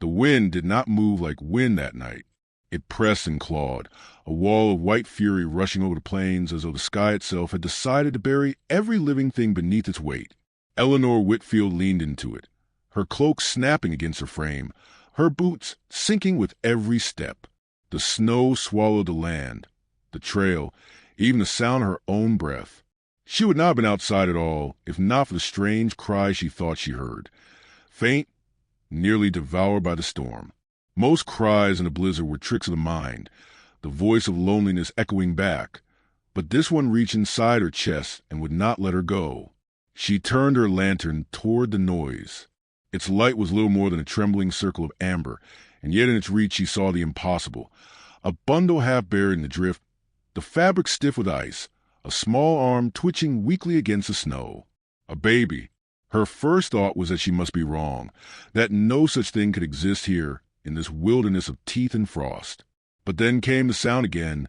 The wind did not move like wind that night. It pressed and clawed, a wall of white fury rushing over the plains as though the sky itself had decided to bury every living thing beneath its weight. Eleanor Whitfield leaned into it, her cloak snapping against her frame, her boots sinking with every step. The snow swallowed the land, the trail, even the sound of her own breath. She would not have been outside at all if not for the strange cry she thought she heard. Faint, nearly devoured by the storm. Most cries in a blizzard were tricks of the mind, the voice of loneliness echoing back. But this one reached inside her chest and would not let her go. She turned her lantern toward the noise. Its light was little more than a trembling circle of amber, and yet in its reach she saw the impossible. A bundle half buried in the drift, the fabric stiff with ice, a small arm twitching weakly against the snow. A baby. Her first thought was that she must be wrong, that no such thing could exist here in this wilderness of teeth and frost. But then came the sound again,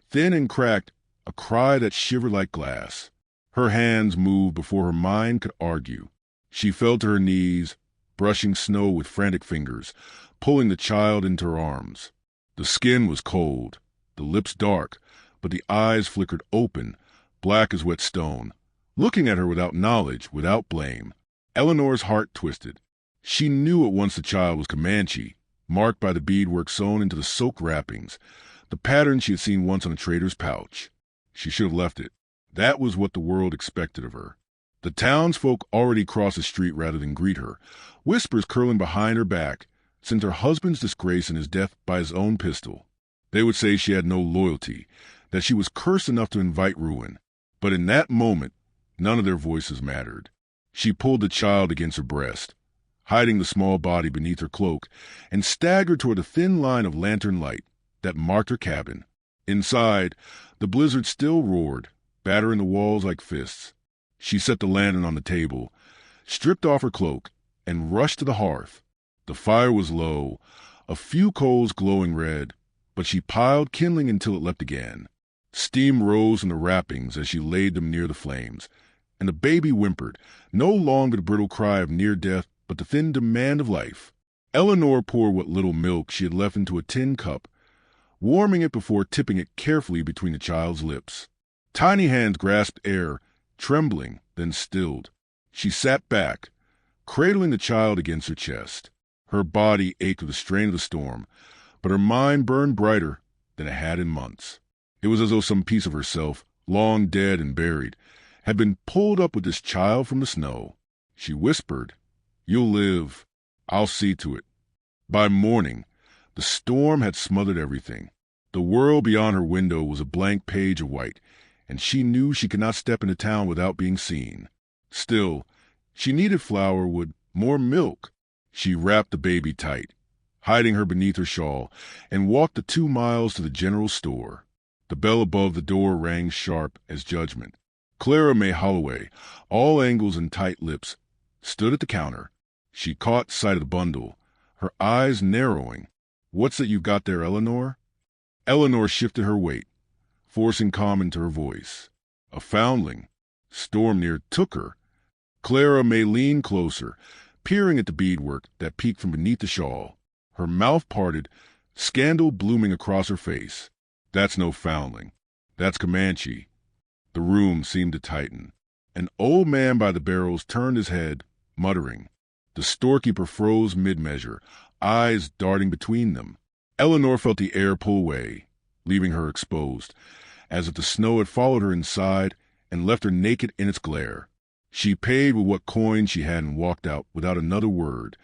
thin and cracked, a cry that shivered like glass. Her hands moved before her mind could argue. She fell to her knees, brushing snow with frantic fingers, pulling the child into her arms. The skin was cold, the lips dark, but the eyes flickered open, black as wet stone, looking at her without knowledge, without blame. Eleanor's heart twisted. She knew at once the child was Comanche, marked by the beadwork sewn into the soaked wrappings, the pattern she had seen once on a trader's pouch. She should have left it. That was what the world expected of her. The townsfolk already crossed the street rather than greet her, whispers curling behind her back, since her husband's disgrace and his death by his own pistol. They would say she had no loyalty, that she was cursed enough to invite ruin. But in that moment, none of their voices mattered. She pulled the child against her breast, hiding the small body beneath her cloak, and staggered toward the thin line of lantern light that marked her cabin. Inside, the blizzard still roared, battering the walls like fists. She set the lantern on the table, stripped off her cloak, and rushed to the hearth. The fire was low, a few coals glowing red, but she piled kindling until it leapt again. Steam rose from the wrappings as she laid them near the flames, and the baby whimpered, no longer the brittle cry of near death, but the thin demand of life. Eleanor poured what little milk she had left into a tin cup, warming it before tipping it carefully between the child's lips. Tiny hands grasped air, trembling, then stilled. She sat back, cradling the child against her chest. Her body ached with the strain of the storm, but her mind burned brighter than it had in months. It was as though some piece of herself, long dead and buried, had been pulled up with this child from the snow. She whispered, "You'll live. I'll see to it." By morning, the storm had smothered everything. The world beyond her window was a blank page of white, and she knew she could not step into town without being seen. Still, she needed flour, wood, more milk. She wrapped the baby tight, hiding her beneath her shawl, and walked the 2 miles to the general store. The bell above the door rang sharp as judgment. Clara May Holloway, all angles and tight lips, stood at the counter. She caught sight of the bundle, her eyes narrowing. "What's that you've got there, Eleanor?" Eleanor shifted her weight, forcing calm into her voice. "A foundling. Storm near took her." Clara May leaned closer, peering at the beadwork that peeked from beneath the shawl, her mouth parted, scandal blooming across her face. "That's no foundling. That's Comanche." The room seemed to tighten. An old man by the barrels turned his head, muttering. The storekeeper froze mid-measure, eyes darting between them. Eleanor felt the air pull away, leaving her exposed, as if the snow had followed her inside and left her naked in its glare. She paid with what coin she had and walked out without another word,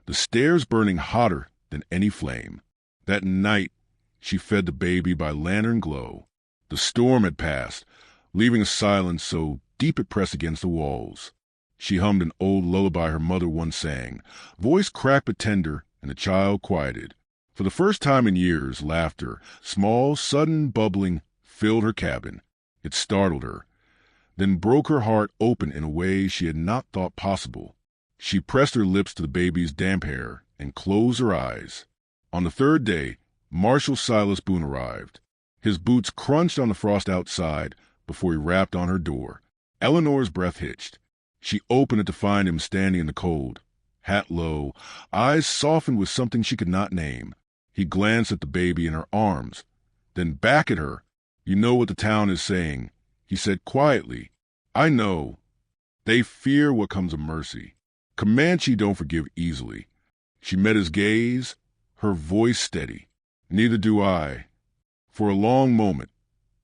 the stairs burning hotter than any flame. That night, she fed the baby by lantern glow. The storm had passed, leaving a silence so deep it pressed against the walls. She hummed an old lullaby her mother once sang, voice cracked but tender, and the child quieted. For the first time in years, laughter, small, sudden, bubbling, filled her cabin. It startled her, then broke her heart open in a way she had not thought possible. She pressed her lips to the baby's damp hair and closed her eyes. On the third day, Marshal Silas Boone arrived. His boots crunched on the frost outside before he rapped on her door. Eleanor's breath hitched. She opened it to find him standing in the cold, hat low, eyes softened with something she could not name. He glanced at the baby in her arms, then back at her. "You know what the town is saying," he said quietly. "I know. They fear what comes of mercy. Comanche don't forgive easily." She met his gaze, her voice steady. "Neither do I." For a long moment,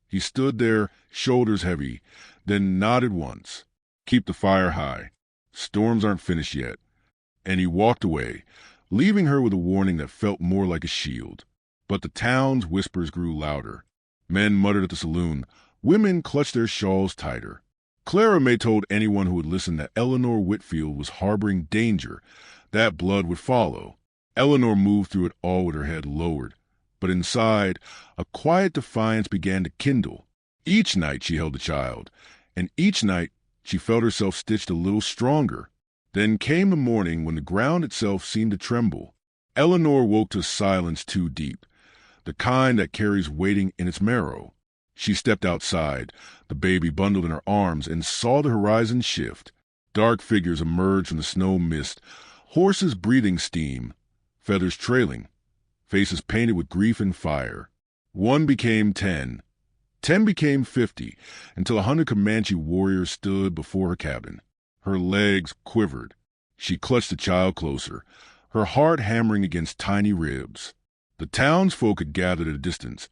he stood there, shoulders heavy, then nodded once. "Keep the fire high. Storms aren't finished yet." And he walked away, leaving her with a warning that felt more like a shield. But the town's whispers grew louder. Men muttered at the saloon. Women clutched their shawls tighter. Clara May told anyone who would listen that Eleanor Whitfield was harboring danger, that blood would follow. Eleanor moved through it all with her head lowered. But inside, a quiet defiance began to kindle. Each night she held the child, and each night she felt herself stitched a little stronger. Then came the morning when the ground itself seemed to tremble. Eleanor woke to silence too deep, the kind that carries waiting in its marrow. She stepped outside, the baby bundled in her arms, and saw the horizon shift. Dark figures emerged from the snow mist, horses breathing steam, feathers trailing, faces painted with grief and fire. 1 became 10. 10 became 50, until 100 Comanche warriors stood before her cabin. Her legs quivered. She clutched the child closer, her heart hammering against tiny ribs. The townsfolk had gathered at a distance,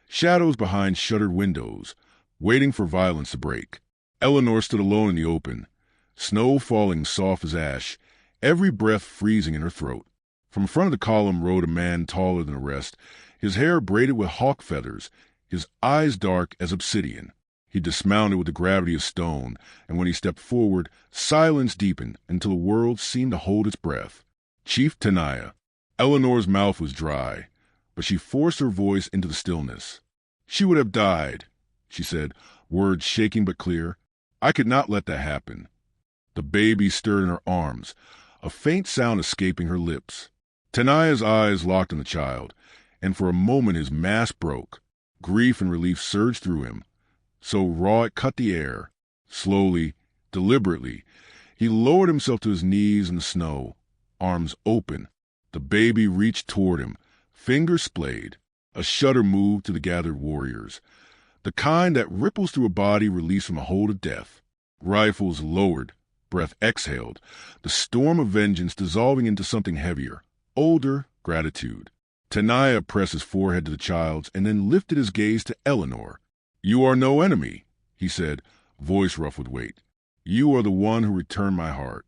shadows behind shuttered windows, waiting for violence to break. Eleanor stood alone in the open, snow falling soft as ash, every breath freezing in her throat. From front of the column rode a man taller than the rest, his hair braided with hawk feathers, his eyes dark as obsidian. He dismounted with the gravity of stone, and when he stepped forward, silence deepened until the world seemed to hold its breath. Chief Tenaya. Eleanor's mouth was dry, but she forced her voice into the stillness. "She would have died," she said, words shaking but clear. "I could not let that happen." The baby stirred in her arms, a faint sound escaping her lips. Tenaya's eyes locked on the child, and for a moment his mask broke. Grief and relief surged through him, so raw it cut the air. Slowly, deliberately, he lowered himself to his knees in the snow, arms open. The baby reached toward him, fingers splayed. A shudder moved to the gathered warriors, the kind that ripples through a body released from a hold of death. Rifles lowered, breath exhaled, the storm of vengeance dissolving into something heavier, older gratitude. Tenaya pressed his forehead to the child's and then lifted his gaze to Eleanor. "You are no enemy," he said, voice rough with weight. "You are the one who returned my heart."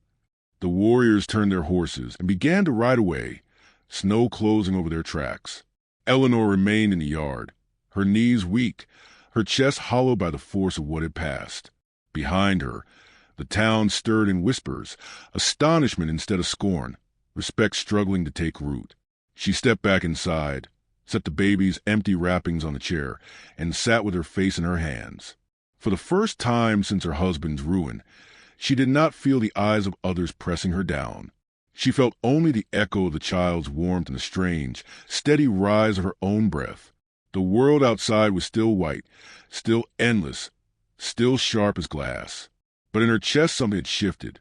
The warriors turned their horses and began to ride away, snow closing over their tracks. Eleanor remained in the yard, her knees weak, her chest hollowed by the force of what had passed. Behind her, the town stirred in whispers, astonishment instead of scorn, respect struggling to take root. She stepped back inside, set the baby's empty wrappings on the chair, and sat with her face in her hands. For the first time since her husband's ruin, she did not feel the eyes of others pressing her down. She felt only the echo of the child's warmth and the strange, steady rise of her own breath. The world outside was still white, still endless, still sharp as glass. But in her chest something had shifted,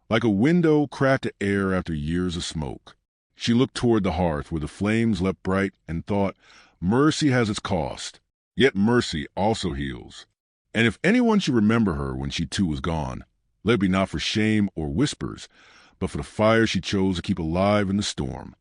like a window cracked to air after years of smoke. She looked toward the hearth where the flames leapt bright and thought, mercy has its cost, yet mercy also heals. And if anyone should remember her when she too was gone, let it be not for shame or whispers, but for the fire she chose to keep alive in the storm.